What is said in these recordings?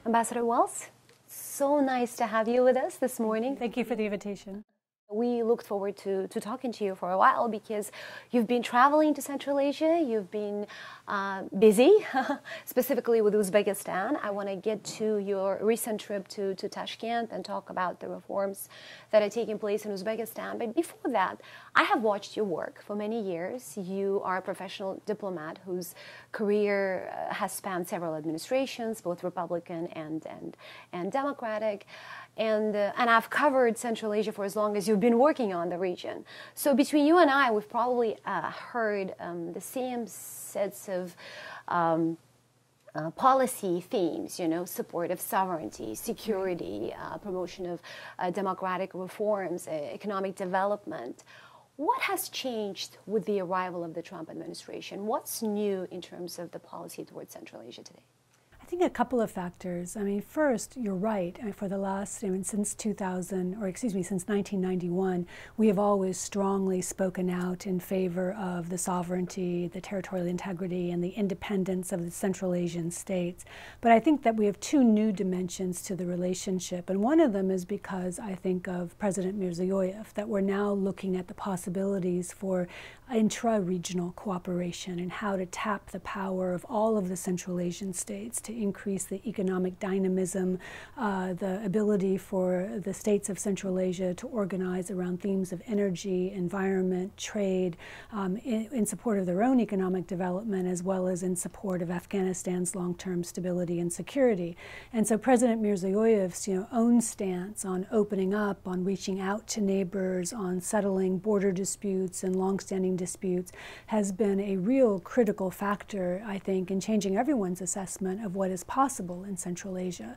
Ambassador Wells, so nice to have you with us this morning. Thank you for the invitation. We looked forward to talking to you for a while because you've been traveling to Central Asia, you've been busy, specifically with Uzbekistan. I want to get to your recent trip to Tashkent and talk about the reforms that are taking place in Uzbekistan. But before that, I have watched your work for many years. You are a professional diplomat whose career has spanned several administrations, both Republican and Democratic. And I've covered Central Asia for as long as you've been working on the region. So between you and I, we've probably heard the same sets of policy themes, support of sovereignty, security, promotion of democratic reforms, economic development. What has changed with the arrival of the Trump administration? What's new in terms of the policy towards Central Asia today? I think a couple of factors. I mean, first, you're right. For the last, since 1991, we have always strongly spoken out in favor of the sovereignty, the territorial integrity, and the independence of the Central Asian states. But I think that we have two new dimensions to the relationship. And one of them is because I think of President Mirziyoyev, that we're now looking at the possibilities for intra-regional cooperation and how to tap the power of all of the Central Asian states to increase the economic dynamism, the ability for the states of Central Asia to organize around themes of energy, environment, trade, in support of their own economic development, as well as in support of Afghanistan's long-term stability and security. And so President Mirziyoyev's own stance on opening up, on reaching out to neighbors, on settling border disputes and long-standing disputes has been a real critical factor, I think, in changing everyone's assessment of what is possible in Central Asia.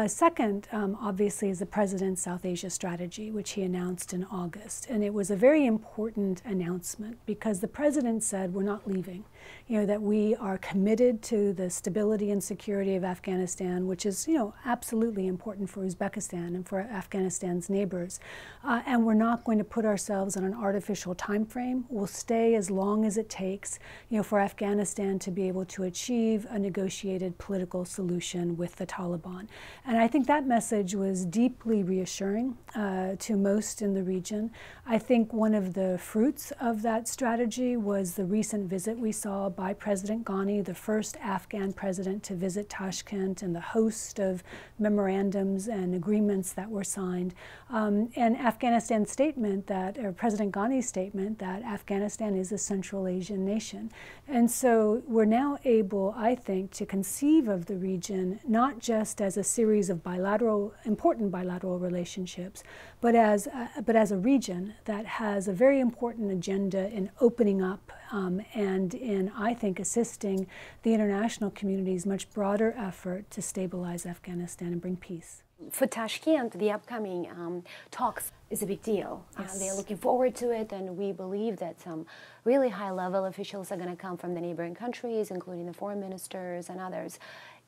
Second, obviously, is the President's South Asia strategy, which he announced in August. And it was a very important announcement because the President said we're not leaving, that we are committed to the stability and security of Afghanistan, which is, absolutely important for Uzbekistan and for Afghanistan's neighbors. And we're not going to put ourselves on an artificial time frame. We'll stay as long as it takes, for Afghanistan to be able to achieve a negotiated political solution with the Taliban. And I think that message was deeply reassuring to most in the region. I think one of the fruits of that strategy was the recent visit we saw by President Ghani, the first Afghan president to visit Tashkent, and the host of memorandums and agreements that were signed. And Afghanistan's statement or President Ghani's statement that Afghanistan is a Central Asian nation. And so we're now able, I think, to conceive of the region not just as a series of important bilateral relationships, but as a region that has a very important agenda in opening up and in, I think, assisting the international community's much broader effort to stabilize Afghanistan and bring peace. For Tashkent, the upcoming talks is a big deal. Yes. They're looking forward to it, and we believe that some really high-level officials are going to come from the neighboring countries, including the foreign ministers and others.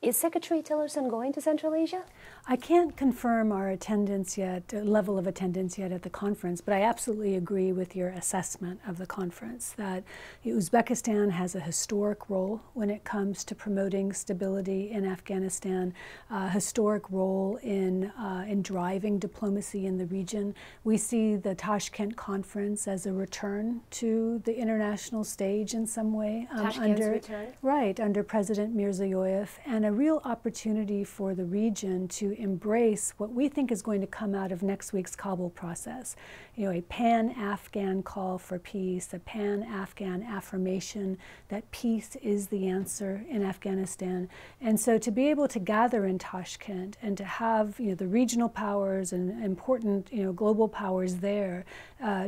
Is Secretary Tillerson going to Central Asia? I can't confirm our attendance yet, level of attendance yet at the conference, but I absolutely agree with your assessment of the conference that Uzbekistan has a historic role when it comes to promoting stability in Afghanistan, a historic role in driving diplomacy in the region. We see the Tashkent conference as a return to the international stage in some way. Under President Mirziyoyev, and a real opportunity for the region to embrace what we think is going to come out of next week's Kabul process. A pan-Afghan call for peace, a pan-Afghan affirmation that peace is the answer in Afghanistan. And so to be able to gather in Tashkent and to have the regional powers and important global powers there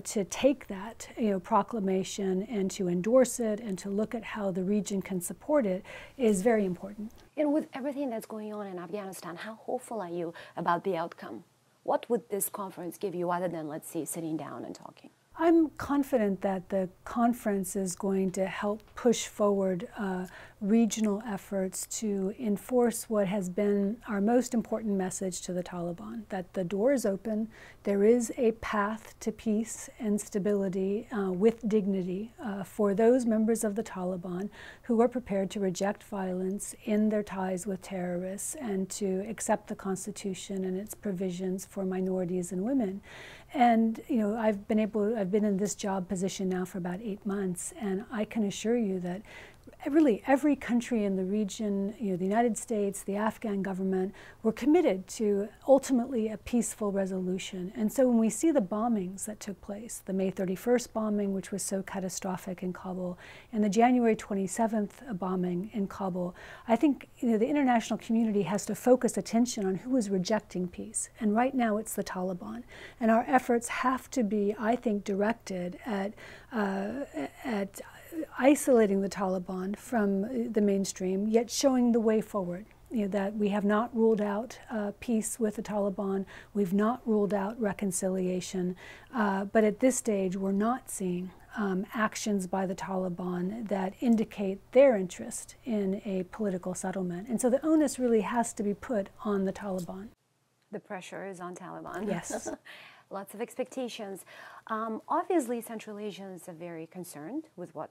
to take that proclamation and to endorse it and to look at how the region can support it is very important. And with everything that's going on in Afghanistan, how hopeful are you about the outcome? What would this conference give you other than, let's say, sitting down and talking? I'm confident that the conference is going to help push forward regional efforts to enforce what has been our most important message to the Taliban, that the door is open, there is a path to peace and stability with dignity for those members of the Taliban who are prepared to reject violence in their ties with terrorists and to accept the Constitution and its provisions for minorities and women. And I've been in this job position now for about 8 months, and I can assure you that really every country in the region, the United States, the Afghan government, were committed to ultimately a peaceful resolution. And so when we see the bombings that took place, the May 31st bombing, which was so catastrophic in Kabul, and the January 27th bombing in Kabul, I think the international community has to focus attention on who is rejecting peace. And right now it's the Taliban. And our efforts have to be, I think, directed at isolating the Taliban from the mainstream, yet showing the way forward. That we have not ruled out peace with the Taliban, we've not ruled out reconciliation, but at this stage we're not seeing actions by the Taliban that indicate their interest in a political settlement. And so the onus really has to be put on the Taliban. The pressure is on Taliban. Yes. Lots of expectations. Obviously, Central Asians are very concerned with what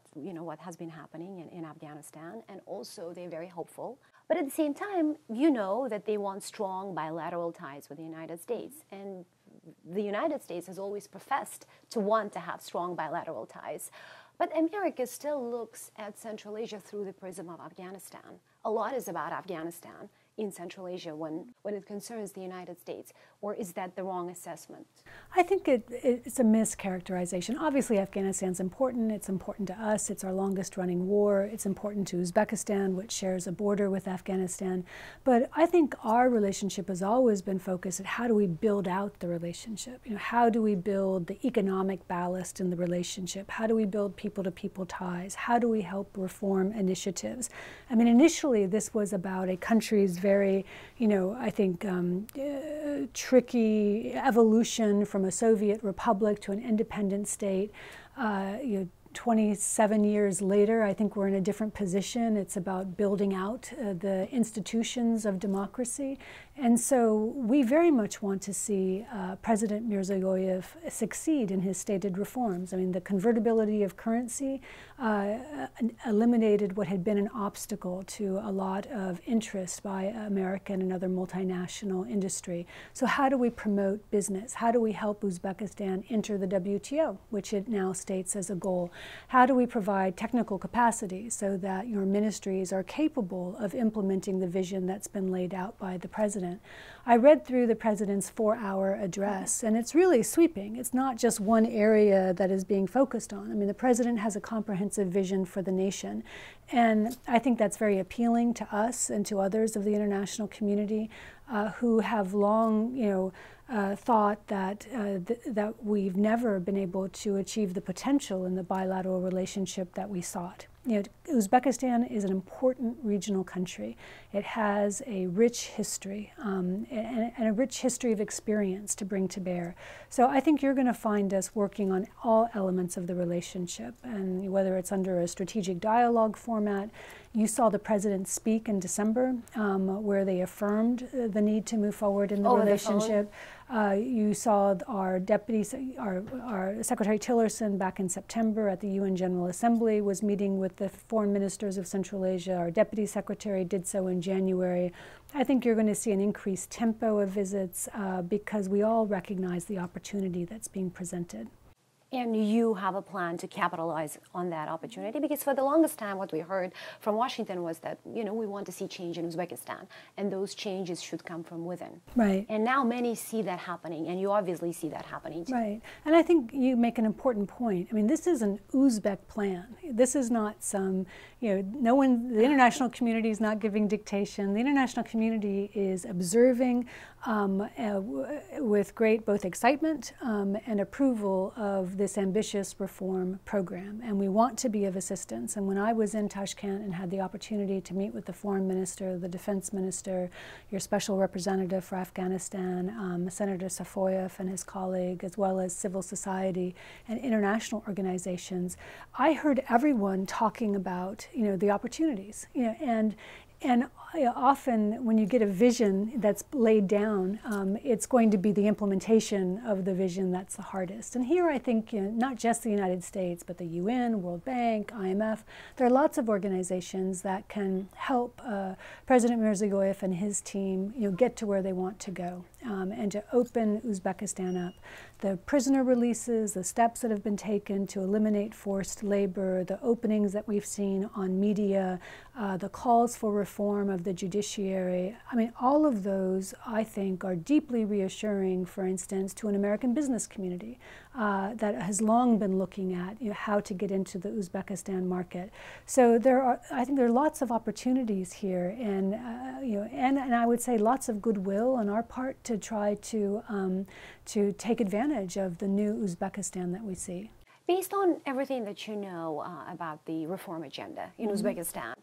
has been happening in Afghanistan, and also they're very hopeful. But at the same time, that they want strong bilateral ties with the United States, and the United States has always professed to want to have strong bilateral ties. But America still looks at Central Asia through the prism of Afghanistan. A lot is about Afghanistan in Central Asia when it concerns the United States, or is that the wrong assessment? I think it's a mischaracterization. Obviously, Afghanistan's important. It's important to us. It's our longest running war. It's important to Uzbekistan, which shares a border with Afghanistan. But I think our relationship has always been focused at how do we build out the relationship? How do we build the economic ballast in the relationship? How do we build people-to-people ties? How do we help reform initiatives? I mean, initially, this was about a country's very, I think, tricky evolution from a Soviet republic to an independent state. 27 years later, I think we're in a different position. It's about building out the institutions of democracy. And so we very much want to see President Mirziyoyev succeed in his stated reforms. I mean, the convertibility of currency eliminated what had been an obstacle to a lot of interest by American and other multinational industry. So how do we promote business? How do we help Uzbekistan enter the WTO, which it now states as a goal? How do we provide technical capacity so that your ministries are capable of implementing the vision that's been laid out by the president? I read through the president's 4-hour address, and it's really sweeping. It's not just one area that is being focused on. I mean, the president has a comprehensive vision for the nation, and I think that's very appealing to us and to others of the international community who have long, thought that that we've never been able to achieve the potential in the bilateral relationship that we sought. Uzbekistan is an important regional country. It has a rich history and a rich history of experience to bring to bear. So I think you're going to find us working on all elements of the relationship, and whether it's under a strategic dialogue format. You saw the president speak in December, where they affirmed the need to move forward in the relationship. You saw our Secretary Tillerson back in September at the UN General Assembly was meeting with the foreign ministers of Central Asia. Our Deputy Secretary did so in January. I think you're going to see an increased tempo of visits because we all recognize the opportunity that's being presented. And you have a plan to capitalize on that opportunity, because for the longest time what we heard from Washington was that, we want to see change in Uzbekistan, and those changes should come from within. Right. And now many see that happening, and you obviously see that happening too. Right. And I think you make an important point. I mean, this is an Uzbek plan. This is not some, no one, the international community is not giving dictation. The international community is observing with great both excitement and approval of this ambitious reform program. And we want to be of assistance. And when I was in Tashkent and had the opportunity to meet with the foreign minister, the defense minister, your special representative for Afghanistan, Senator Safoyev and his colleague, as well as civil society and international organizations, I heard everyone talking about, the opportunities, and often when you get a vision that's laid down, it's going to be the implementation of the vision that's the hardest. And here I think not just the United States, but the UN, World Bank, IMF, there are lots of organizations that can help President Mirziyoyev and his team get to where they want to go and to open Uzbekistan up. The prisoner releases, the steps that have been taken to eliminate forced labor, the openings that we've seen on media, the calls for reform of the judiciary. I mean, all of those, I think, are deeply reassuring, for instance, to an American business community that has long been looking at how to get into the Uzbekistan market. So I think there are lots of opportunities here, and and I would say lots of goodwill on our part to try to take advantage of the new Uzbekistan that we see. Based on everything that you know about the reform agenda in Uzbekistan,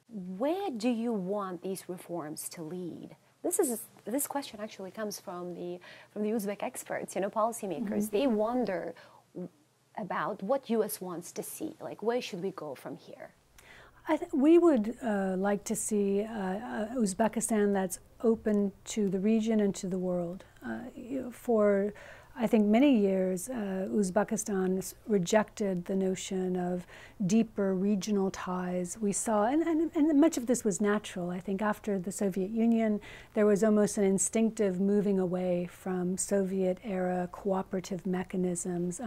where do you want these reforms to lead? This question actually comes from the Uzbek experts, policymakers. They wonder about what U.S. wants to see. Like, where should we go from here? We would like to see Uzbekistan that's open to the region and to the world. For I think many years, Uzbekistan rejected the notion of deeper regional ties. We saw, and much of this was natural. I think after the Soviet Union, there was almost an instinctive moving away from Soviet-era cooperative mechanisms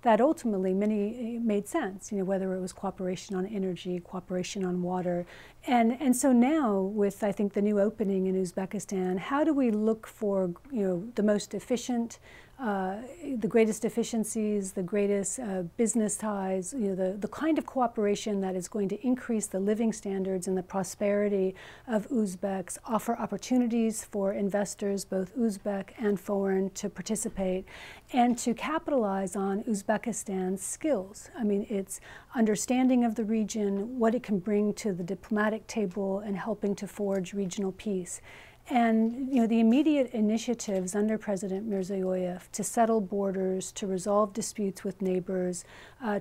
that ultimately many made sense, whether it was cooperation on energy, cooperation on water. And so now, with, I think, the new opening in Uzbekistan, how do we look for, the most efficient, the greatest efficiencies, the greatest business ties, the kind of cooperation that is going to increase the living standards and the prosperity of Uzbeks, offer opportunities for investors, both Uzbek and foreign, to participate, and to capitalize on Uzbekistan's skills. I mean, its understanding of the region, what it can bring to the diplomatic table, and helping to forge regional peace. And the immediate initiatives under President Mirziyoyev to settle borders, to resolve disputes with neighbors,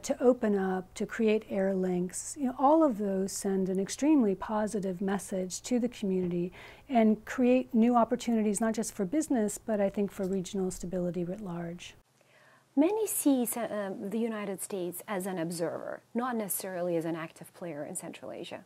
to open up, to create air links, all of those send an extremely positive message to the community and create new opportunities, not just for business, but I think for regional stability writ large. Many see the United States as an observer, not necessarily as an active player in Central Asia.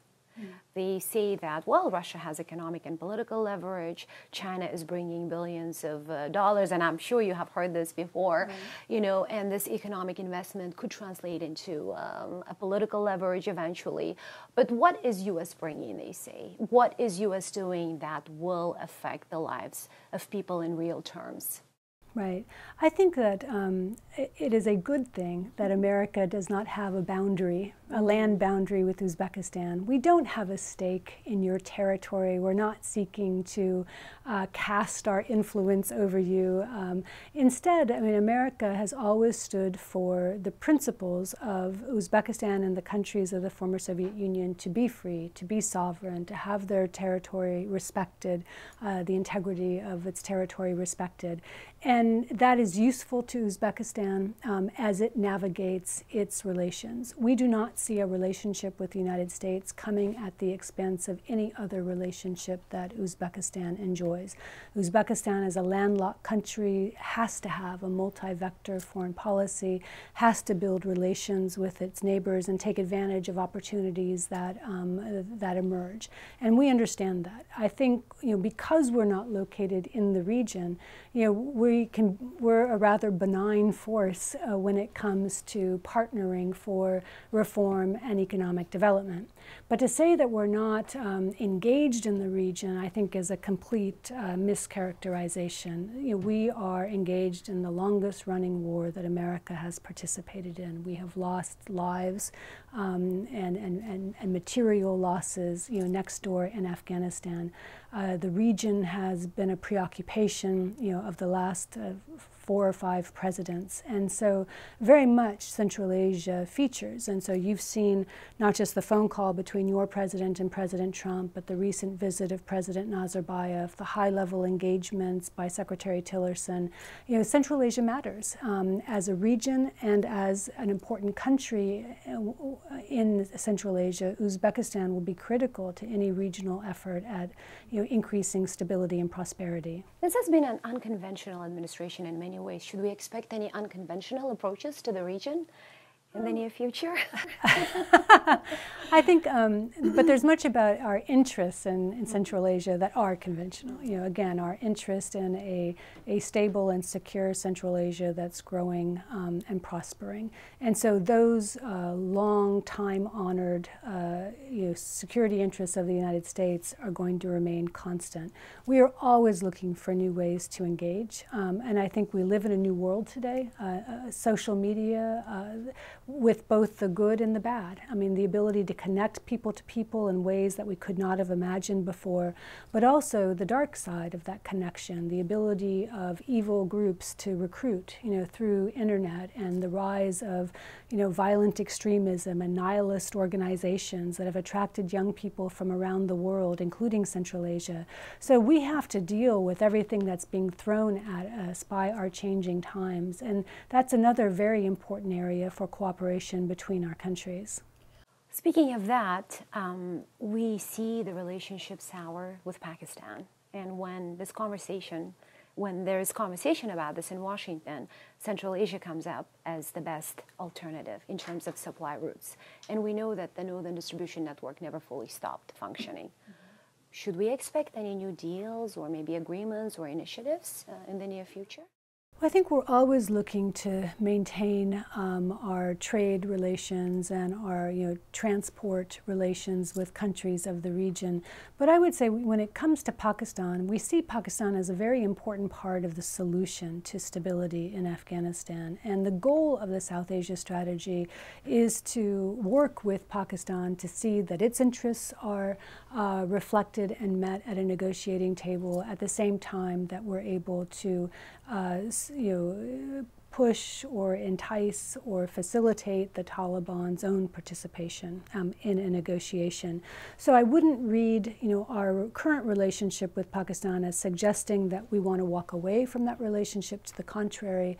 They say that, well, Russia has economic and political leverage, China is bringing billions of dollars, and I'm sure you have heard this before, and this economic investment could translate into a political leverage eventually. But what is U.S. bringing, they say? What is U.S. doing that will affect the lives of people in real terms? Right. I think that it is a good thing that America does not have a boundary, a land boundary with Uzbekistan. We don't have a stake in your territory. We're not seeking to cast our influence over you. Instead, I mean, America has always stood for the principles of Uzbekistan and the countries of the former Soviet Union to be free, to be sovereign, to have their territory respected, the integrity of its territory respected. And that is useful to Uzbekistan as it navigates its relations. We do not see a relationship with the United States coming at the expense of any other relationship that Uzbekistan enjoys. Uzbekistan, as a landlocked country, has to have a multi-vector foreign policy, has to build relations with its neighbors and take advantage of opportunities that that emerge. And we understand that. I think, because we're not located in the region, we're a rather benign force when it comes to partnering for reform reform and economic development. But to say that we're not engaged in the region, I think is a complete mischaracterization. You know, we are engaged in the longest running war that America has participated in. We have lost lives and material losses, you know, next door in Afghanistan. The region has been a preoccupation, you know, of the last 4 or 5 presidents, and so very much Central Asia features. And so you've seen not just the phone call between your president and President Trump, but the recent visit of President Nazarbayev, the high-level engagements by Secretary Tillerson. You know, Central Asia matters as a region and as an important country in Central Asia. Uzbekistan will be critical to any regional effort at, you know, increasing stability and prosperity. This has been an unconventional administration in many ways. Should we expect any unconventional approaches to the region in the near future? I think, but there's much about our interests in Central Asia that are conventional. You know, again, our interest in a stable and secure Central Asia that's growing and prospering. And so those long time-honored you know, security interests of the United States are going to remain constant. We are always looking for new ways to engage, and I think we live in a new world today. Social media, with both the good and the bad. I mean, the ability to connect people to people in ways that we could not have imagined before, but also the dark side of that connection, the ability of evil groups to recruit, you know, through internet, and the rise of, you know, violent extremism and nihilist organizations that have attracted young people from around the world, including Central Asia. So we have to deal with everything that's being thrown at us by our changing times, and that's another very important area for cooperation between our countries. Speaking of that, we see the relationship sour with Pakistan, and when there's conversation about this in Washington, Central Asia comes up as the best alternative in terms of supply routes, and we know that the Northern Distribution Network never fully stopped functioning. Should we expect any new deals or maybe agreements or initiatives in the near future? I think we're always looking to maintain our trade relations and our, you know, transport relations with countries of the region. But I would say when it comes to Pakistan, we see Pakistan as a very important part of the solution to stability in Afghanistan. And the goal of the South Asia strategy is to work with Pakistan to see that its interests are reflected and met at a negotiating table at the same time that we're able to push or entice or facilitate the Taliban's own participation in a negotiation. So I wouldn't read, you know, our current relationship with Pakistan as suggesting that we want to walk away from that relationship. To the contrary,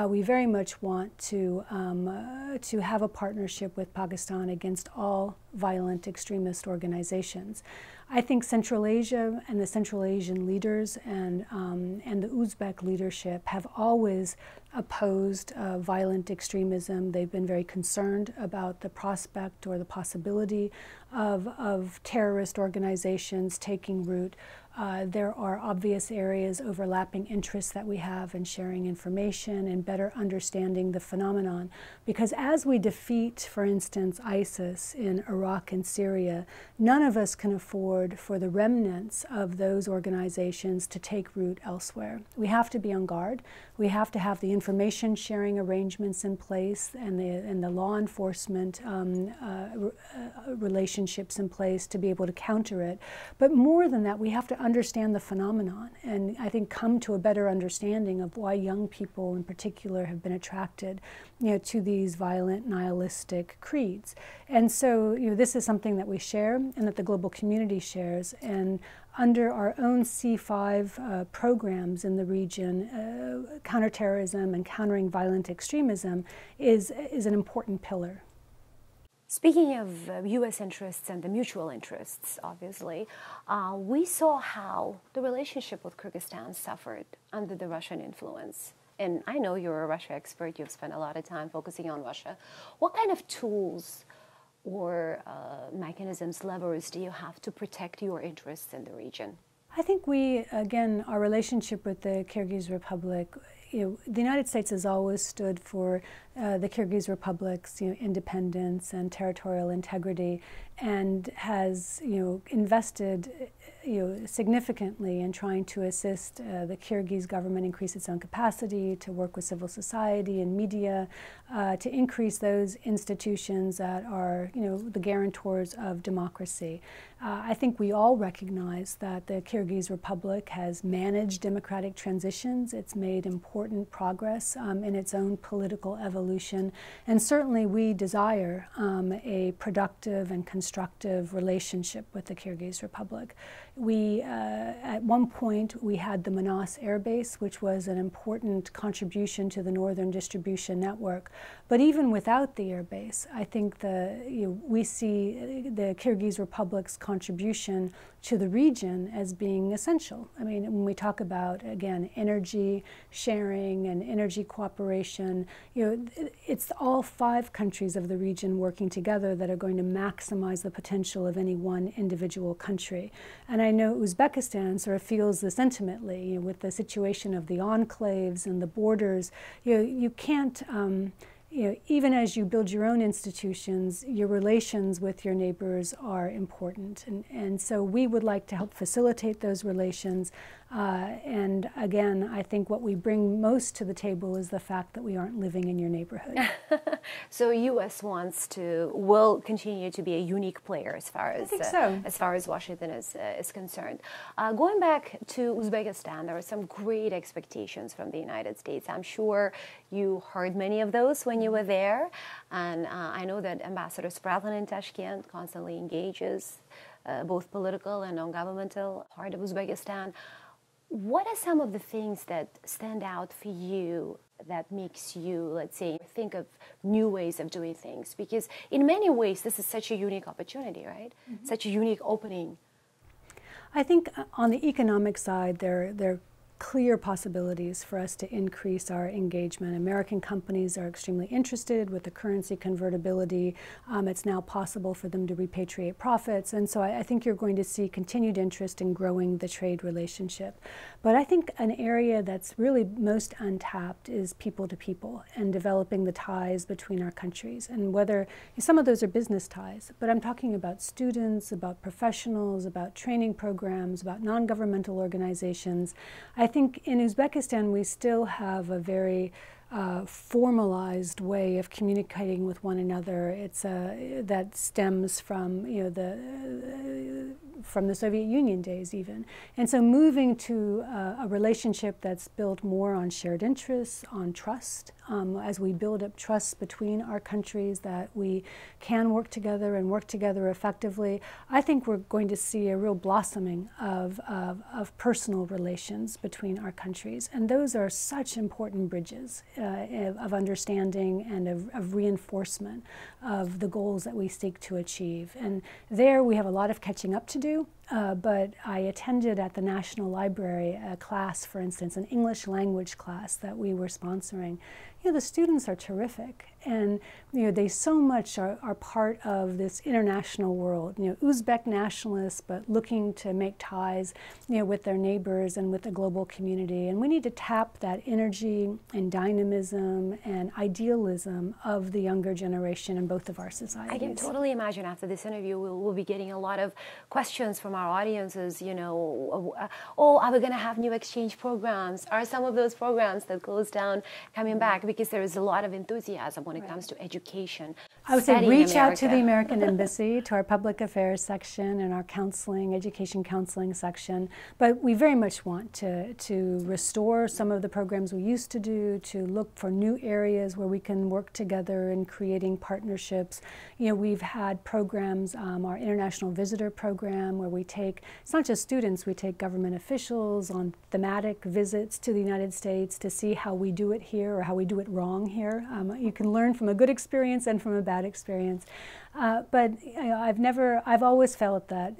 we very much want to have a partnership with Pakistan against all violent extremist organizations. I think Central Asia and the Central Asian leaders and the Uzbek leadership have always opposed violent extremism. They've been very concerned about the prospect or the possibility of terrorist organizations taking root. There are obvious areas, overlapping interests that we have in sharing information and better understanding the phenomenon. Because as we defeat, for instance, ISIS in Iraq and Syria, none of us can afford for the remnants of those organizations to take root elsewhere. We have to be on guard. We have to have the information sharing arrangements in place and the law enforcement relationships in place to be able to counter it. But more than that, we have to understand the phenomenon and I think come to a better understanding of why young people in particular have been attracted, you know, to these violent nihilistic creeds. And so, you know, this is something that we share and that the global community shares. And under our own C5 programs in the region, counterterrorism and countering violent extremism is an important pillar. Speaking of U.S. interests and the mutual interests, obviously, we saw how the relationship with Kyrgyzstan suffered under the Russian influence. And I know you're a Russia expert. You've spent a lot of time focusing on Russia. What kind of tools or mechanisms, levers do you have to protect your interests in the region? I think we, again, our relationship with the Kyrgyz Republic the United States has always stood for the Kyrgyz Republic's independence and territorial integrity, and has invested significantly in trying to assist the Kyrgyz government increase its own capacity, to work with civil society and media, to increase those institutions that are the guarantors of democracy. I think we all recognize that the Kyrgyz Republic has managed democratic transitions. It's made important progress in its own political evolution, and certainly we desire a productive and constructive relationship with the Kyrgyz Republic. We, at one point, we had the Manas Air Base, which was an important contribution to the northern distribution network. But even without the air base, I think we see the Kyrgyz Republic's contribution to the region as being essential. I mean, when we talk about, again, energy sharing and energy cooperation, it's all 5 countries of the region working together that are going to maximize the potential of any one individual country. And I know Uzbekistan sort of feels this intimately, with the situation of the enclaves and the borders. You can't even as you build your own institutions, your relations with your neighbors are important. And so we would like to help facilitate those relations. And again, I think what we bring most to the table is the fact that we aren't living in your neighborhood. So U.S. will continue to be a unique player as far as as far as Washington is concerned. Going back to Uzbekistan, there are some great expectations from the United States. I'm sure you heard many of those when you were there, and I know that Ambassador Spradlin in Tashkent constantly engages both political and non-governmental part of Uzbekistan. What are some of the things that stand out for you that makes you, let's say, think of new ways of doing things? Because in many ways, this is such a unique opportunity, right? Mm-hmm. Such a unique opening. I think on the economic side, there are clear possibilities for us to increase our engagement. American companies are extremely interested with the currency convertibility. It's now possible for them to repatriate profits. And so I think you're going to see continued interest in growing the trade relationship. But I think an area that's really most untapped is people to people and developing the ties between our countries. And whether some of those are business ties, but I'm talking about students, about professionals, about training programs, about non-governmental organizations. I think in Uzbekistan we still have a very formalized way of communicating with one another. It's that stems from from the Soviet Union days even. And so moving to a relationship that's built more on shared interests, on trust, as we build up trust between our countries that we can work together and work together effectively, I think we're going to see a real blossoming of personal relations between our countries. And those are such important bridges of understanding and of reinforcement of the goals that we seek to achieve. And there we have a lot of catching up to do. But I attended at the National Library a class, for instance, an English language class that we were sponsoring. The students are terrific, and they so much are part of this international world. Uzbek nationalists, but looking to make ties, with their neighbors and with the global community. And we need to tap that energy and dynamism and idealism of the younger generation in both of our societies. I can totally imagine after this interview we'll be getting a lot of questions from our audiences. Oh, are we going to have new exchange programs? Are some of those programs that closed down coming back? Because there is a lot of enthusiasm when it comes to education. I would say reach out to the American Embassy, to our public affairs section and our counseling, education counseling section. But we very much want to restore some of the programs we used to do, to look for new areas where we can work together in creating partnerships. We've had programs, our International Visitor Program, where we take, it's not just students, we take government officials on thematic visits to the United States to see how we do it here or how we do it wrong here. You can learn from a good experience and from a bad experience. But I've always felt that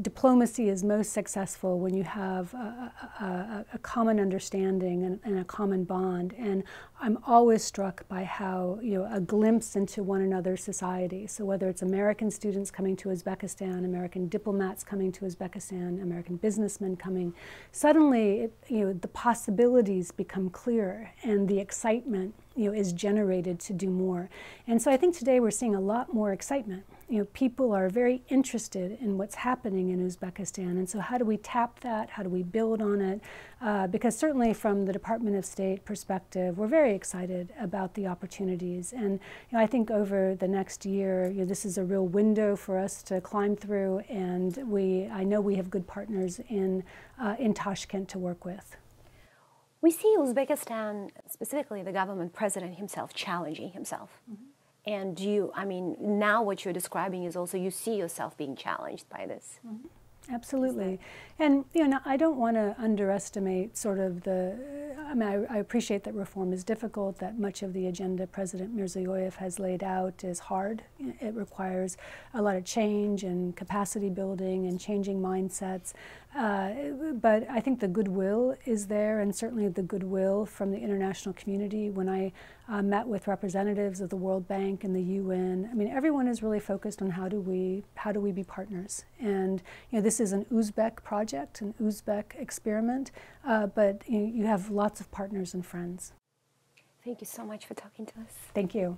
diplomacy is most successful when you have a common understanding and a common bond. And I'm always struck by how a glimpse into one another's society. So whether it's American students coming to Uzbekistan, American diplomats coming to Uzbekistan, American businessmen coming, suddenly the possibilities become clearer and the excitement is generated to do more. And so I think today we're seeing a lot more excitement. People are very interested in what's happening in Uzbekistan, and so how do we tap that? How do we build on it? Because certainly from the Department of State perspective, we're very excited about the opportunities. And I think over the next year, this is a real window for us to climb through, and I know we have good partners in Tashkent to work with. We see Uzbekistan, specifically the government president himself, challenging himself. Mm-hmm. And now what you're describing is also you see yourself being challenged by this. Mm-hmm. Absolutely. And I don't want to underestimate sort of I appreciate that reform is difficult, that much of the agenda President Mirziyoyev has laid out is hard. It requires a lot of change and capacity building and changing mindsets. But I think the goodwill is there, and certainly the goodwill from the international community. When I met with representatives of the World Bank and the UN, everyone is really focused on how do we be partners. And this is an Uzbek project, an Uzbek experiment, but you have lots of partners and friends. Thank you so much for talking to us. Thank you.